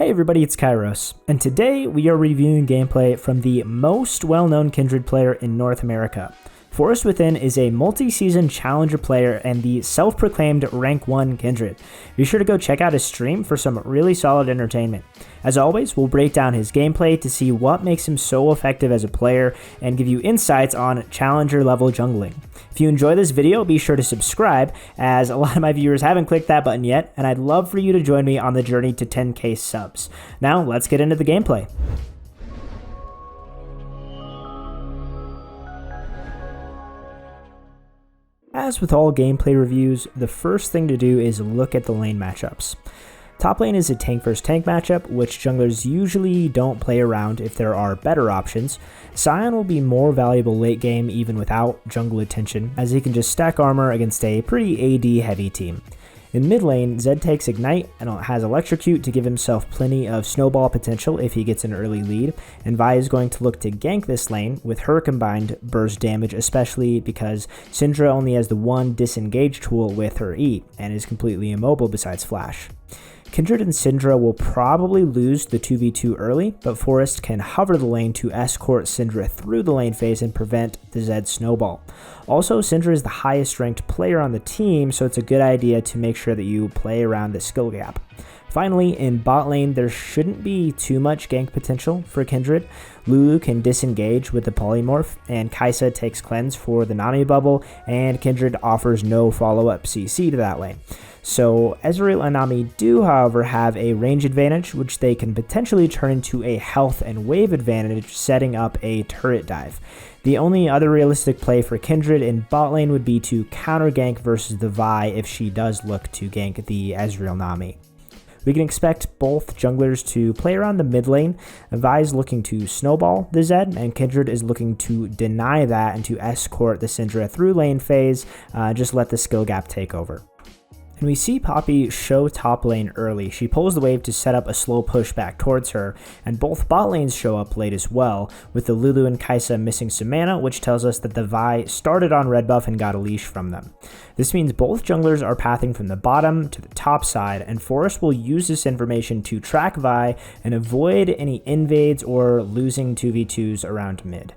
Hey everybody, it's Kairos, and today we are reviewing gameplay from the most well-known Kindred player in North America. ForestWithin is a multi-season challenger player and the self-proclaimed rank 1 Kindred. Be sure to go check out his stream for some really solid entertainment. As always, we'll break down his gameplay to see what makes him so effective as a player and give you insights on challenger level jungling. If you enjoy this video, be sure to subscribe, as a lot of my viewers haven't clicked that button yet, and I'd love for you to join me on the journey to 10k subs. Now, let's get into the gameplay. As with all gameplay reviews, the first thing to do is look at the lane matchups. Top lane is a tank vs tank matchup, which junglers usually don't play around if there are better options. Sion will be more valuable late game even without jungle attention, as he can just stack armor against a pretty AD heavy team. In mid lane, Zed takes Ignite and has Electrocute to give himself plenty of snowball potential if he gets an early lead, and Vi is going to look to gank this lane with her combined burst damage, especially because Syndra only has the one disengage tool with her E, and is completely immobile besides Flash. Kindred and Syndra will probably lose the 2v2 early, but Forest can hover the lane to escort Syndra through the lane phase and prevent the Zed snowball. Also, Syndra is the highest ranked player on the team, so it's a good idea to make sure that you play around the skill gap. Finally, in bot lane, there shouldn't be too much gank potential for Kindred. Lulu can disengage with the polymorph, and Kai'Sa takes cleanse for the Nami bubble, and Kindred offers no follow-up CC to that lane. So Ezreal and Nami do, however, have a range advantage, which they can potentially turn into a health and wave advantage, setting up a turret dive. The only other realistic play for Kindred in bot lane would be to counter gank versus the Vi if she does look to gank the Ezreal Nami. We can expect both junglers to play around the mid lane. Vi is looking to snowball the Zed, and Kindred is looking to deny that and to escort the Syndra through lane phase, just let the skill gap take over. And we see Poppy show top lane early. She pulls the wave to set up a slow push back towards her, and both bot lanes show up late as well, with the Lulu and Kai'Sa missing some mana, which tells us that the Vi started on red buff and got a leash from them. This means both junglers are pathing from the bottom to the top side, and Forest will use this information to track Vi and avoid any invades or losing 2v2s around mid.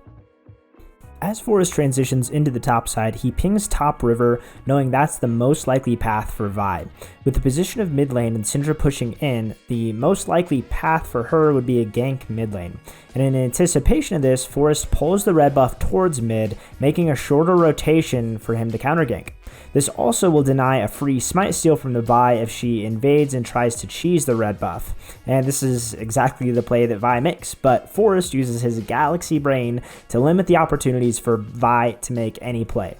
As Forest transitions into the top side, he pings top river, knowing that's the most likely path for Vi. With the position of mid lane and Syndra pushing in, the most likely path for her would be a gank mid lane. And in anticipation of this, Forest pulls the red buff towards mid, making a shorter rotation for him to counter gank. This also will deny a free smite steal from the Vi if she invades and tries to cheese the red buff. And this is exactly the play that Vi makes, but Forest uses his galaxy brain to limit the opportunities for Vi to make any play.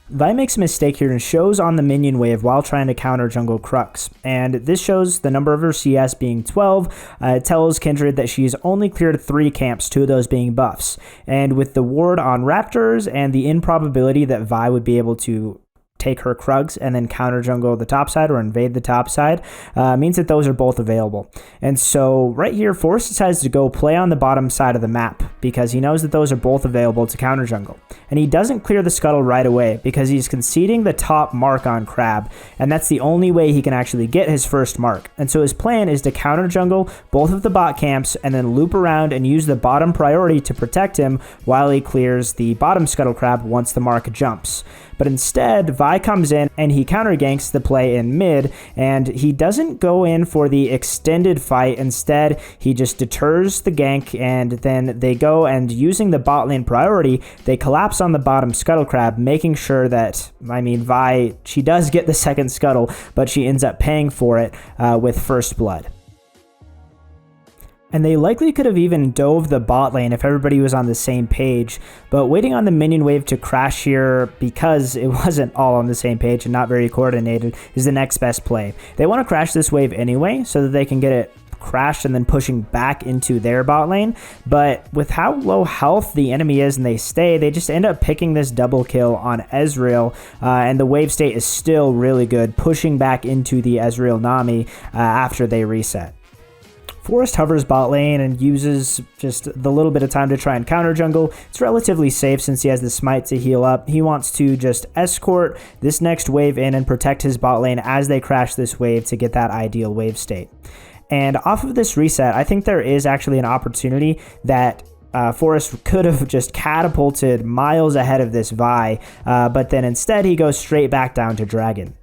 Vi makes a mistake here and shows on the minion wave while trying to counter jungle Crux, and this shows the number of her CS being 12. It tells Kindred that she's only cleared 3 camps, 2 of those being buffs, and with the ward on Raptors and the improbability that Vi would be able to take her Krugs and then counter jungle the top side or invade the top side, means that those are both available. And so right here, Forest decides to go play on the bottom side of the map because he knows that those are both available to counter jungle. And he doesn't clear the scuttle right away because he's conceding the top mark on Crab, and that's the only way he can actually get his first mark. And so his plan is to counter jungle both of the bot camps and then loop around and use the bottom priority to protect him while he clears the bottom scuttle crab once the mark jumps. But instead, Vi comes in and he counter ganks the play in mid, and he doesn't go in for the extended fight. Instead, he just deters the gank, and then they go and, using the bot lane priority, they collapse on the bottom scuttle crab, making sure that, Vi, she does get the second scuttle, but she ends up paying for it with first blood. And they likely could have even dove the bot lane if everybody was on the same page, but waiting on the minion wave to crash here because it wasn't all on the same page and not very coordinated is the next best play. They want to crash this wave anyway so that they can get it crashed and then pushing back into their bot lane, but with how low health the enemy is and they stay, they just end up picking this double kill on Ezreal, and the wave state is still really good, pushing back into the Ezreal Nami after they reset. Forest hovers bot lane and uses just the little bit of time to try and counter jungle. It's relatively safe since he has the smite to heal up. He wants to just escort this next wave in and protect his bot lane as they crash this wave to get that ideal wave state. And off of this reset, I think there is actually an opportunity that Forest could have just catapulted miles ahead of this Vi, but then instead he goes straight back down to Dragon.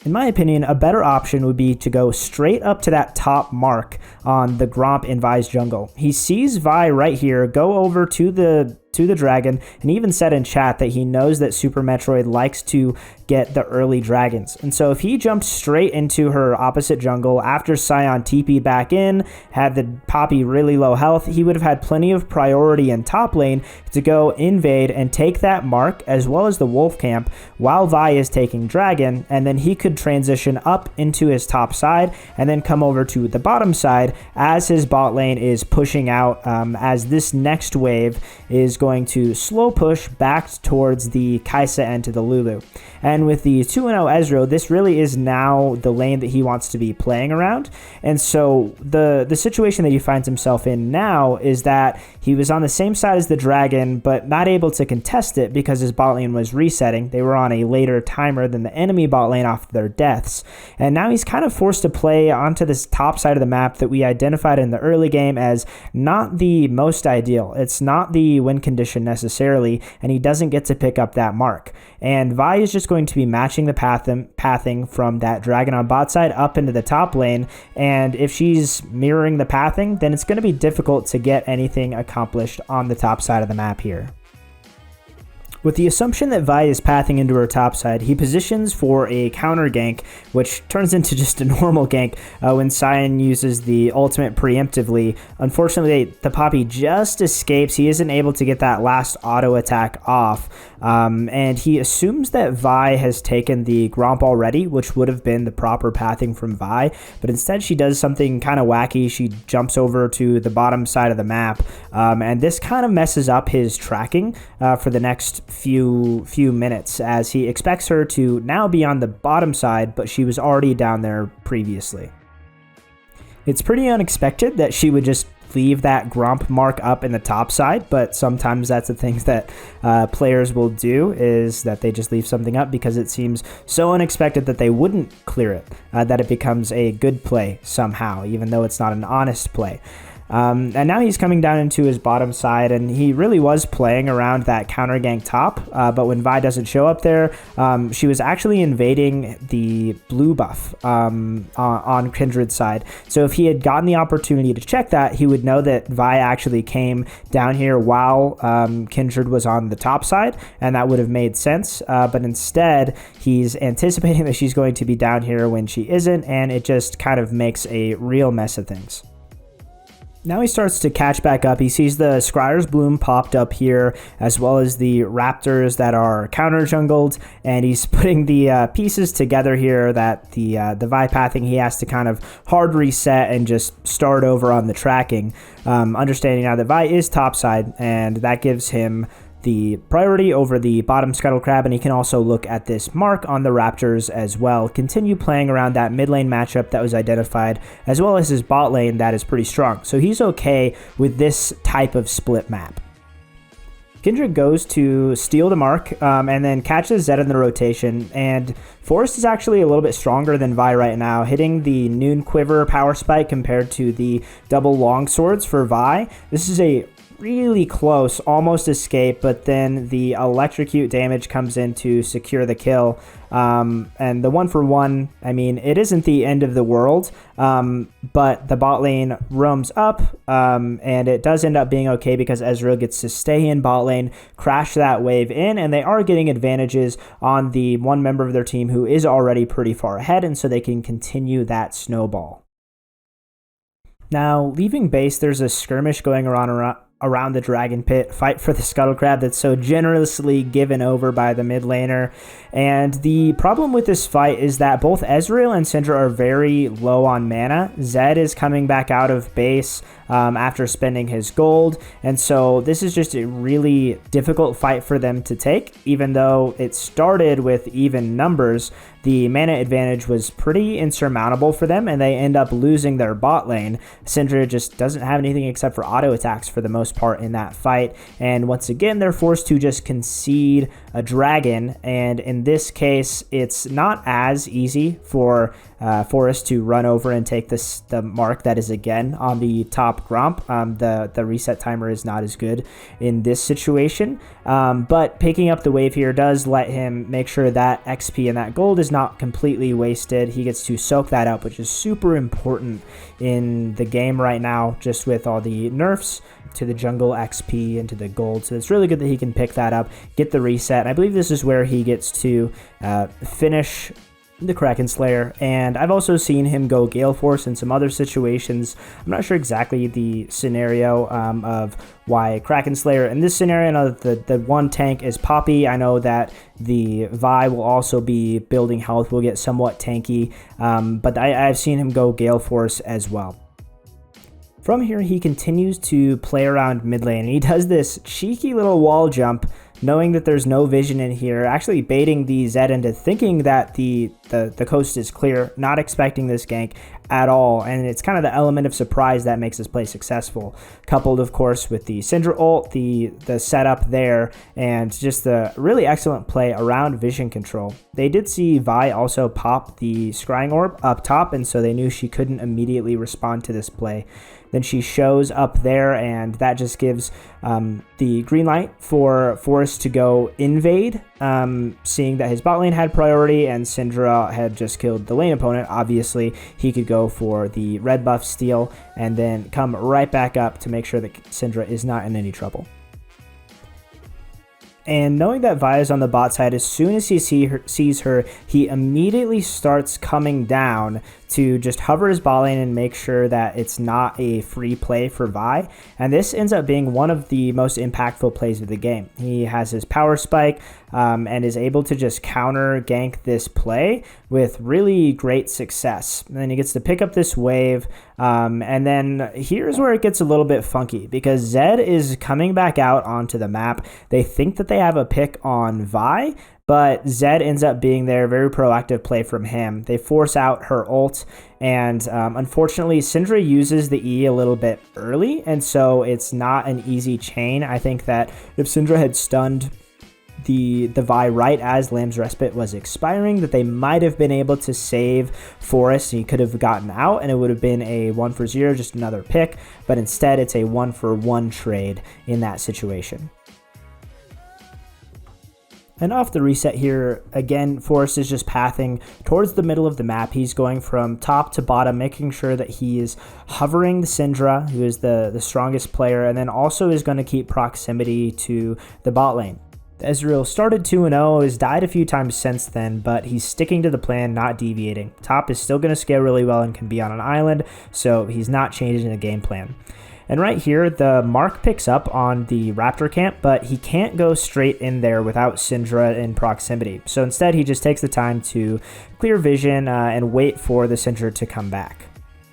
In my opinion, a better option would be to go straight up to that top mark on the Gromp in Vi's jungle. He sees Vi right here, go over to the dragon, and even said in chat that he knows that Super Metroid likes to get the early dragons. And so if he jumped straight into her opposite jungle after Scion TP'd back in, had the Poppy really low health, he would have had plenty of priority in top lane to go invade and take that mark as well as the wolf camp while Vi is taking dragon, and then he could transition up into his top side and then come over to the bottom side as his bot lane is pushing out, as this next wave is going to slow push back towards the Kaisa and to the Lulu. And with the 2-0 Ezreal, this really is now the lane that he wants to be playing around. And so the situation that he finds himself in now is that he was on the same side as the dragon, but not able to contest it because his bot lane was resetting. They were on a later timer than the enemy bot lane off their deaths. And now he's kind of forced to play onto this top side of the map that we identified in the early game as not the most ideal. It's not the win condition necessarily, and he doesn't get to pick up that mark. And Vi is just going to be matching the pathing from that dragon on bot side up into the top lane, and if she's mirroring the pathing, then it's going to be difficult to get anything accomplished on the top side of the map here. With the assumption that Vi is pathing into her top side, he positions for a counter gank, which turns into just a normal gank when Scion uses the ultimate preemptively. Unfortunately, the Poppy just escapes. He isn't able to get that last auto attack off, and he assumes that Vi has taken the Gromp already, which would have been the proper pathing from Vi, but instead she does something kind of wacky. She jumps over to the bottom side of the map, and this kind of messes up his tracking for the next few minutes, as he expects her to now be on the bottom side, but she was already down there previously. It's pretty unexpected that she would just leave that Gromp mark up in the top side, but sometimes that's the things that players will do, is that they just leave something up because it seems so unexpected that they wouldn't clear it, that it becomes a good play somehow, even though it's not an honest play. And now he's coming down into his bottom side, and he really was playing around that counter gank top, but when Vi doesn't show up there, she was actually invading the blue buff on Kindred's side. So if he had gotten the opportunity to check that, he would know that Vi actually came down here while Kindred was on the top side, and that would have made sense, but instead he's anticipating that she's going to be down here when she isn't, and it just kind of makes a real mess of things. Now he starts to catch back up. He sees the Scryer's Bloom popped up here, as well as the Raptors that are counter jungled, and he's putting the pieces together here that the Vi pathing, he has to kind of hard reset and just start over on the tracking, understanding now that Vi is topside, and that gives him the priority over the bottom Scuttle Crab, and he can also look at this mark on the Raptors as well, continue playing around that mid lane matchup that was identified, as well as his bot lane that is pretty strong. So he's okay with this type of split map. Kindred goes to steal the mark and then catches Zed in the rotation, and Forest is actually a little bit stronger than Vi right now, hitting the Noon Quiver power spike compared to the double long swords for Vi. This is a really close, almost escape, but then the electrocute damage comes in to secure the kill. And the 1-for-1, I mean, it isn't the end of the world, but the bot lane roams up, and it does end up being okay because Ezreal gets to stay in bot lane, crash that wave in, and they are getting advantages on the one member of their team who is already pretty far ahead, and so they can continue that snowball. Now, leaving base, there's a skirmish going around the Dragon Pit, fight for the Scuttle Crab that's so generously given over by the mid laner. And the problem with this fight is that both Ezreal and Syndra are very low on mana. Zed is coming back out of base after spending his gold, and so this is just a really difficult fight for them to take. Even though it started with even numbers, the mana advantage was pretty insurmountable for them, and they end up losing their bot lane. Syndra just doesn't have anything except for auto attacks for the most part in that fight, and once again they're forced to just concede a dragon, and in this case it's not as easy for Forest to run over and take the mark that is again on the top Gromp. The reset timer is not as good in this situation, but picking up the wave here does let him make sure that XP and that gold is not completely wasted. He gets to soak that up, which is super important in the game right now, just with all the nerfs to the jungle XP and to the gold. So it's really good that he can pick that up, get the reset. And I believe this is where he gets to finish the Kraken Slayer, and I've also seen him go Gale Force in some other situations. I'm not sure exactly the scenario of why Kraken Slayer in this scenario. I know that the one tank is Poppy. I know that the Vi will also be building health, will get somewhat tanky, but I've seen him go Gale Force as well. From here, he continues to play around mid lane, and he does this cheeky little wall jump, knowing that there's no vision in here, actually baiting the Zed into thinking that the coast is clear, not expecting this gank at all. And it's kind of the element of surprise that makes this play successful, coupled of course with the Syndra ult, the setup there, and just the really excellent play around vision control. They did see Vi also pop the scrying orb up top, and so they knew she couldn't immediately respond to this play. Then she shows up there, and that just gives the green light for Forest to go invade, seeing that his bot lane had priority and Syndra had just killed the lane opponent. Obviously, he could go for the red buff steal and then come right back up to make sure that Syndra is not in any trouble. And knowing that Vi is on the bot side, as soon as he sees her, he immediately starts coming down to just hover his bot lane and make sure that it's not a free play for Vi. And this ends up being one of the most impactful plays of the game. He has his power spike and is able to just counter gank this play with really great success. And then he gets to pick up this wave. And then here's where it gets a little bit funky, because Zed is coming back out onto the map. They think that they have a pick on Vi, but Zed ends up being there. Very proactive play from him. They force out her ult, and unfortunately, Syndra uses the E a little bit early, and so it's not an easy chain. I think that if Syndra had stunned the Vi right as Lamb's Respite was expiring, that they might have been able to save Forest. He could have gotten out, and it would have been a 1-for-0, just another pick, but instead it's a 1-for-1 trade in that situation. And off the reset here, again, Forest is just pathing towards the middle of the map. He's going from top to bottom, making sure that he is hovering the Syndra, who is the strongest player, and then also is going to keep proximity to the bot lane. Ezreal started 2-0, has died a few times since then, but he's sticking to the plan, not deviating. Top is still going to scale really well and can be on an island, so he's not changing the game plan. And right here, the Mark picks up on the Raptor camp, but he can't go straight in there without Syndra in proximity. So instead, he just takes the time to clear vision and wait for the Syndra to come back.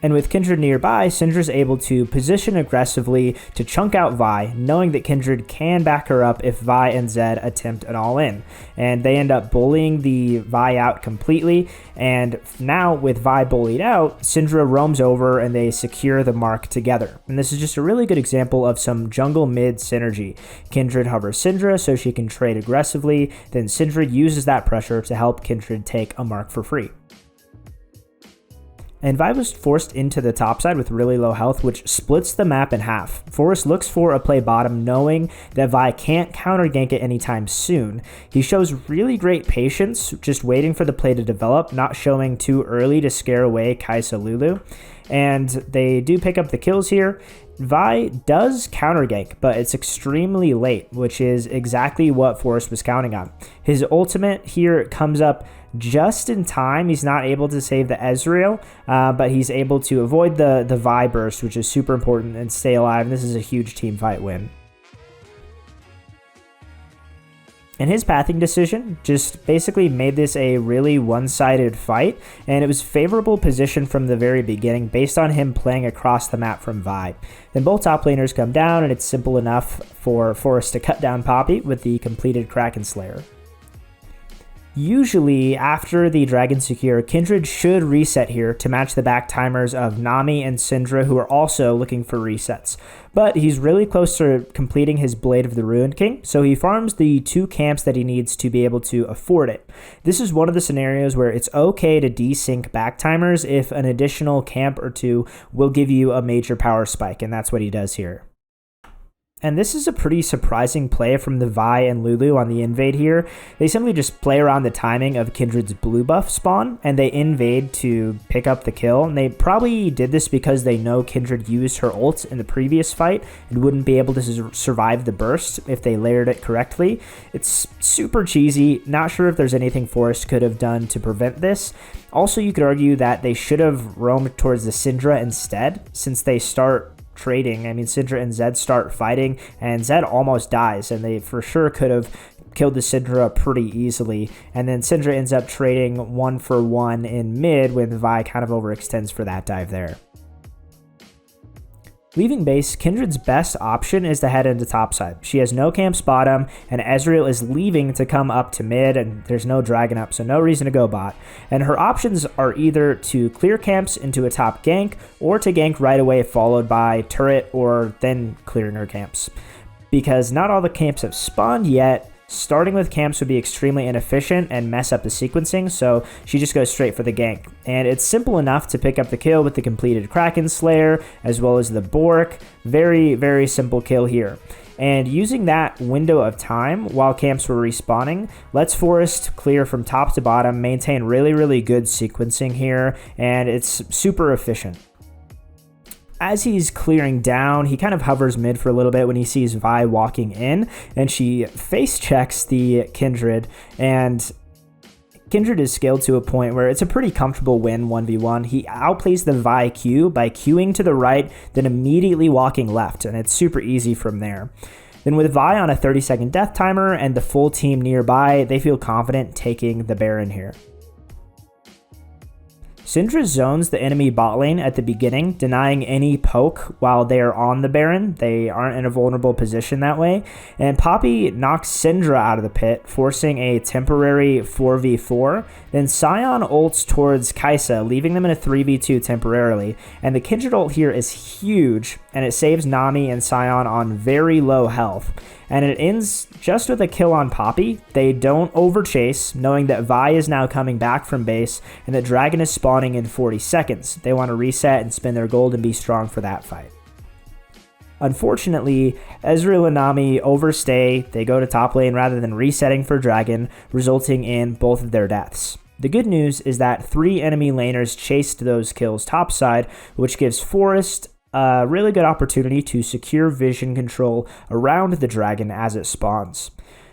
And with Kindred nearby, Syndra's able to position aggressively to chunk out Vi, knowing that Kindred can back her up if Vi and Zed attempt an all-in. And they end up bullying the Vi out completely, and now with Vi bullied out, Syndra roams over and they secure the mark together. And this is just a really good example of some jungle mid synergy. Kindred hovers Syndra so she can trade aggressively, then Syndra uses that pressure to help Kindred take a mark for free. And Vi was forced into the top side with really low health, which splits the map in half. Forest looks for a play bottom, knowing that Vi can't counter gank it anytime soon. He shows really great patience, just waiting for the play to develop, not showing too early to scare away Kai'Sa Lulu. And they do pick up the kills here. Vi does counter gank, but it's extremely late, which is exactly what Forest was counting on. His ultimate here comes up just in time. He's not able to save the Ezreal, but he's able to avoid the Vi burst, which is super important, and stay alive. This is a huge team fight win. And his pathing decision just basically made this a really one-sided fight, and it was favorable position from the very beginning based on him playing across the map from Vi. Then both top laners come down, and it's simple enough for Forest to cut down Poppy with the completed Kraken Slayer. Usually, after the Dragon Secure, Kindred should reset here to match the back timers of Nami and Syndra, who are also looking for resets. But he's really close to completing his Blade of the Ruined King, so he farms the 2 camps that he needs to be able to afford it. This is one of the scenarios where it's okay to desync back timers if an additional camp or 2 will give you a major power spike, and that's what he does here. And this is a pretty surprising play from the Vi and Lulu on the Invade here. They simply just play around the timing of Kindred's blue buff spawn, and they invade to pick up the kill. And they probably did this because they know Kindred used her ult in the previous fight and wouldn't be able to survive the burst if they layered it correctly. It's super cheesy. Not sure if there's anything Forest could have done to prevent this. Also, you could argue that they should have roamed towards the Syndra instead, since they start trading. I mean, Syndra and Zed start fighting, and Zed almost dies, and they for sure could have killed the Syndra pretty easily. And then Syndra ends up trading 1-for-1 in mid when Vi kind of overextends for that dive there. Leaving base, Kindred's best option is to head into topside. She has no camps bottom, and Ezreal is leaving to come up to mid, and there's no dragon up, so no reason to go bot. And her options are either to clear camps into a top gank, or to gank right away followed by turret, or then clearing her camps. Because not all the camps have spawned yet, starting with camps would be extremely inefficient and mess up the sequencing, so she just goes straight for the gank. And it's simple enough to pick up the kill with the completed Kraken Slayer, as well as the Bork. Very, very simple kill here. And using that window of time while camps were respawning, lets Forest clear from top to bottom, maintain really, really good sequencing here, and it's super efficient. As he's clearing down, he kind of hovers mid for a little bit when he sees Vi walking in, and she face checks the Kindred, and Kindred is scaled to a point where it's a pretty comfortable win 1v1. He outplays the Vi Q by queuing to the right, then immediately walking left, and it's super easy from there. Then with Vi on a 30-second death timer and the full team nearby, they feel confident taking the Baron here. Syndra zones the enemy bot lane at the beginning, denying any poke while they are on the Baron. They aren't in a vulnerable position that way. And Poppy knocks Syndra out of the pit, forcing a temporary 4v4. Then Sion ults towards Kai'Sa, leaving them in a 3v2 temporarily. And the Kindred ult here is huge, and it saves Nami and Sion on very low health. And it ends just with a kill on Poppy. They don't overchase, knowing that Vi is now coming back from base and that Dragon is spawning in 40 seconds. They want to reset and spend their gold and be strong for that fight. Unfortunately, Ezreal and Nami overstay. They go to top lane rather than resetting for Dragon, resulting in both of their deaths. The good news is that 3 enemy laners chased those kills topside, which gives Forest a really good opportunity to secure vision control around the dragon as it spawns.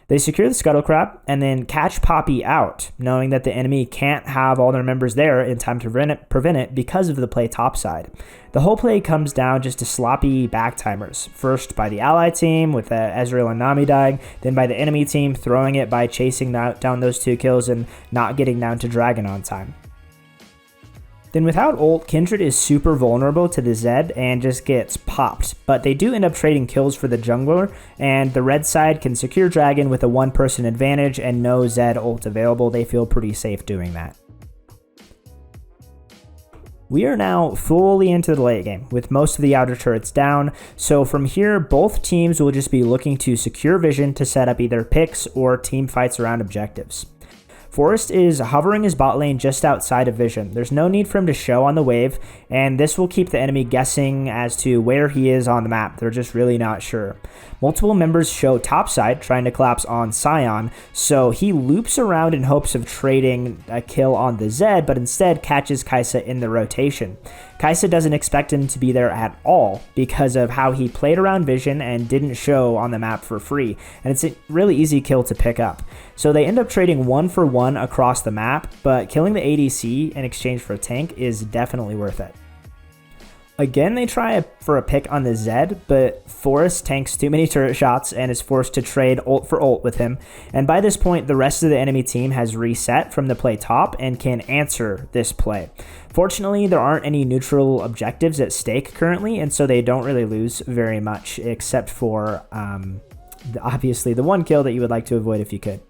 They secure the Scuttle Crab and then catch Poppy out, knowing that the enemy can't have all their members there in time to prevent it because of the play topside. The whole play comes down just to sloppy back timers, first by the ally team with Ezreal and Nami dying, then by the enemy team throwing it by chasing down those 2 kills and not getting down to dragon on time. Then without ult, Kindred is super vulnerable to the Zed and just gets popped, but they do end up trading kills for the jungler, and the red side can secure Dragon with a 1-person advantage and no Zed ult available. They feel pretty safe doing that. We are now fully into the late game, with most of the outer turrets down, so from here, both teams will just be looking to secure vision to set up either picks or team fights around objectives. Forest is hovering his bot lane just outside of vision. There's no need for him to show on the wave, and this will keep the enemy guessing as to where he is on the map. They're just really not sure. Multiple members show topside, trying to collapse on Sion, so he loops around in hopes of trading a kill on the Zed, but instead catches Kai'Sa in the rotation. Kai'Sa doesn't expect him to be there at all because of how he played around vision and didn't show on the map for free, and it's a really easy kill to pick up. So they end up trading 1-for-1 across the map, but killing the ADC in exchange for a tank is definitely worth it. Again, they try for a pick on the Zed, but Forest tanks too many turret shots and is forced to trade ult for ult with him. And by this point, the rest of the enemy team has reset from the play top and can answer this play. Fortunately, there aren't any neutral objectives at stake currently, and so they don't really lose very much, except for obviously the 1 kill that you would like to avoid if you could.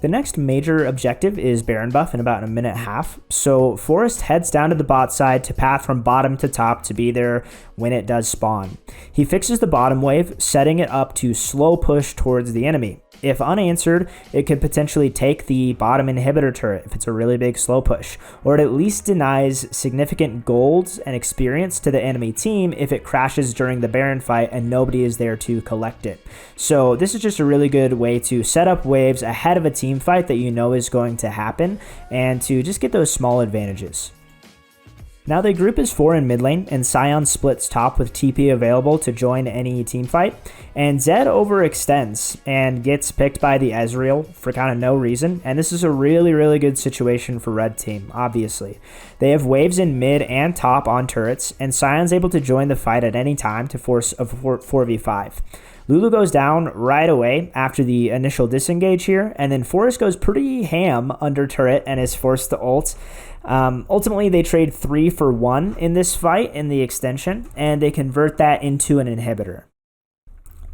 The next major objective is Baron buff in about a minute and a half. So Forest heads down to the bot side to path from bottom to top to be there when it does spawn. He fixes the bottom wave, setting it up to slow push towards the enemy. If unanswered, it could potentially take the bottom inhibitor turret if it's a really big slow push, or it at least denies significant golds and experience to the enemy team if it crashes during the Baron fight and nobody is there to collect it. So this is just a really good way to set up waves ahead of a team fight that you know is going to happen and to just get those small advantages. Now the group is 4 in mid lane, and Sion splits top with TP available to join any team fight, and Zed overextends and gets picked by the Ezreal for kind of no reason, and this is a really good situation for red team, obviously. They have waves in mid and top on turrets, and Sion's able to join the fight at any time to force a 4v5. Lulu goes down right away after the initial disengage here, and then Forest goes pretty ham under turret and is forced to ult. Ultimately, they trade 3 for 1 in this fight in the extension, and they convert that into an inhibitor.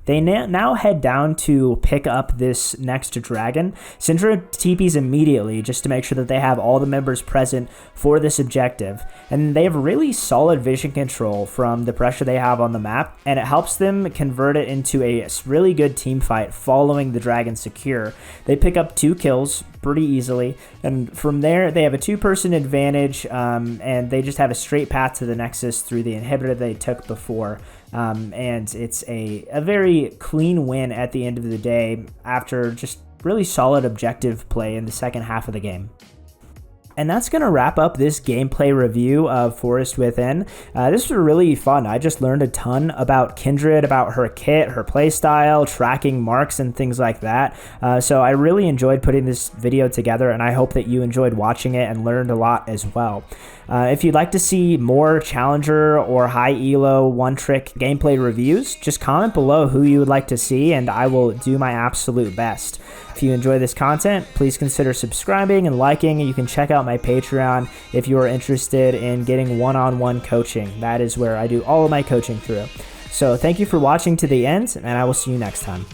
They now head down to pick up this next dragon. Syndra TPs immediately just to make sure that they have all the members present for this objective. And they have really solid vision control from the pressure they have on the map, and it helps them convert it into a really good team fight following the dragon secure. They pick up 2 kills pretty easily, and from there they have a 2-person advantage, and they just have a straight path to the Nexus through the inhibitor they took before. And it's a very clean win at the end of the day after just really solid objective play in the second half of the game. And that's going to wrap up this gameplay review of Forest Within. This was really fun. I just learned a ton about Kindred, about her kit, her playstyle, tracking marks, and things like that. So I really enjoyed putting this video together, and I hope that you enjoyed watching it and learned a lot as well. If you'd like to see more Challenger or high elo one-trick gameplay reviews, just comment below who you would like to see, and I will do my absolute best. If you enjoy this content, please consider subscribing and liking. You can check out my Patreon if you are interested in getting one-on-one coaching. That is where I do all of my coaching through. So thank you for watching to the end, and I will see you next time.